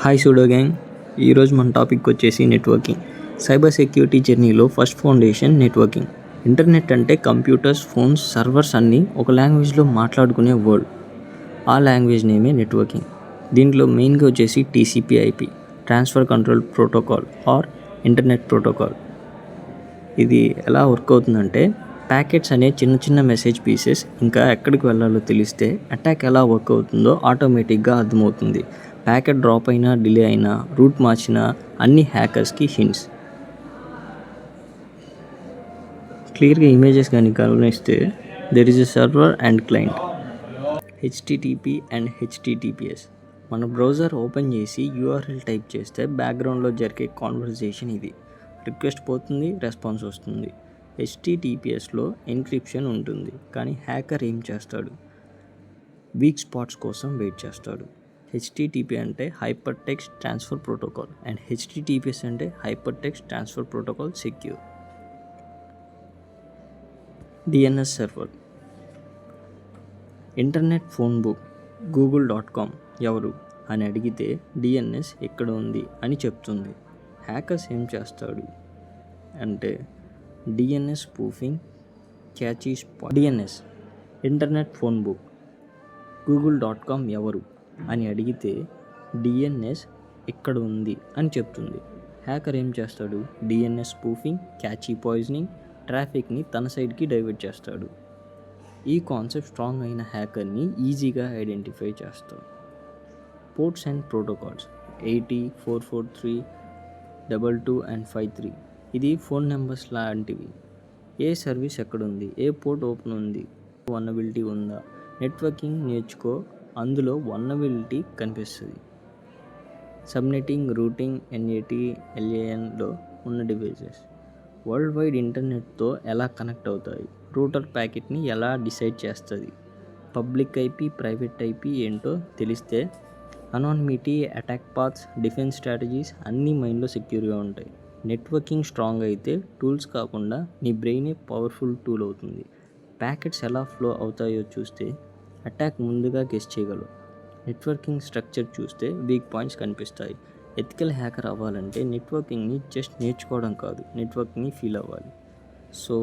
Hi pseudo gang. ఈరోజు మన topic వచ్చేసి నెట్వర్కింగ్. సైబర్ సెక్యూరిటీ జర్నీలో ఫస్ట్ ఫౌండేషన్ నెట్వర్కింగ్. ఇంటర్నెట్ అంటే కంప్యూటర్స్, ఫోన్స్, సర్వర్స్ అన్నీ ఒక లాంగ్వేజ్లో మాట్లాడుకునే వరల్డ్. ఆ లాంగ్వేజ్ నేమే నెట్వర్కింగ్. దీంట్లో మెయిన్గా వచ్చేసి TCP/IP, transfer control protocol are internet protocol. ఇది ఎలా వర్క్ అవుతుందంటే, ప్యాకెట్స్ అనే చిన్న చిన్న మెసేజ్ పీసెస్ ఇంకా ఎక్కడికి వెళ్ళాలో తెలిస్తే అటాక్ ఎలా వర్క్ అవుతుందో ఆటోమేటిక్గా అర్థమవుతుంది. ప్యాకెట్ డ్రాప్ అయినా, డిలే అయినా, రూట్ మార్చినా అన్ని హ్యాకర్స్కి హింట్స్. క్లియర్గా ఇమేజెస్ కానీ గమనిస్తే there is a server and client, HTTP and HTTPS. మన బ్రౌజర్ ఓపెన్ చేసి URL టైప్ చేస్తే బ్యాక్గ్రౌండ్లో జరిగే కాన్వర్సేషన్ ఇది. రిక్వెస్ట్ పోతుంది, రెస్పాన్స్ వస్తుంది. HTTPSలో ఎన్క్రిప్షన్ ఉంటుంది, కానీ హ్యాకర్ ఏం చేస్తాడు? వీక్ స్పాట్స్ కోసం వెయిట్ చేస్తాడు. HTTP అంటే hyper text transfer protocol and HTTPS అంటే hyper text transfer protocol secure. DNS server. Internet phone book google.com ఎవరు అని అడిగితే DNS ఎక్కడ ఉంది అని చెప్తుంది. హ్యాకర్స్ ఏం చేస్తాడు అంటే DNS spoofing, catchy spot. DNS internet phone book google.com ఎవరు అని అడిగితే DNS ఎక్కడ ఉంది అని చెప్తుంది. హ్యాకర్ ఏం చేస్తాడు? DNS స్పూఫింగ్, క్యాచీ పాయిజనింగ్, ట్రాఫిక్ని తన సైడ్కి డైవర్ట్ చేస్తాడు. ఈ కాన్సెప్ట్ స్ట్రాంగ్ అయిన హ్యాకర్ని ఈజీగా ఐడెంటిఫై చేస్తాడు. Ports and protocols 80, 443, 22 and 53. ఇది ఫోన్ నెంబర్స్ లాంటివి. ఏ సర్వీస్ ఎక్కడుంది, ఏ పోర్ట్ ఓపెన్ ఉంది, వల్నరబిలిటీ ఉందా. నెట్వర్కింగ్ నేర్చుకో, అందులో వల్నరబిలిటీ కనిపిస్తుంది. సబ్నెటింగ్, రూటింగ్, NAT, LANలో ఉన్న డివైజెస్ వరల్డ్ వైడ్ ఇంటర్నెట్తో ఎలా కనెక్ట్ అవుతాయి, రూటర్ ప్యాకెట్ని ఎలా డిసైడ్ చేస్తుంది, పబ్లిక్ IP, ప్రైవేట్ IP ఏంటో తెలిస్తే anonymity, attack paths, defence strategies అన్నీ మైండ్లో సెక్యూర్గా ఉంటాయి. నెట్వర్కింగ్ స్ట్రాంగ్ అయితే టూల్స్ కాకుండా నీ బ్రెయినే పవర్ఫుల్ టూల్ అవుతుంది. ప్యాకెట్స్ ఎలా ఫ్లో అవుతాయో చూస్తే అటాక్ ముందుగా గెస్ చేయగలవు. నెట్వర్కింగ్ స్ట్రక్చర్ చూస్తే వీక్ పాయింట్స్ కనిపిస్తాయి. ఎథికల్ హ్యాకర్ అవ్వాలంటే నెట్వర్కింగ్ని జస్ట్ నేర్చుకోవడం కాదు, నెట్వర్కింగ్ని ఫీల్ అవ్వాలి. సో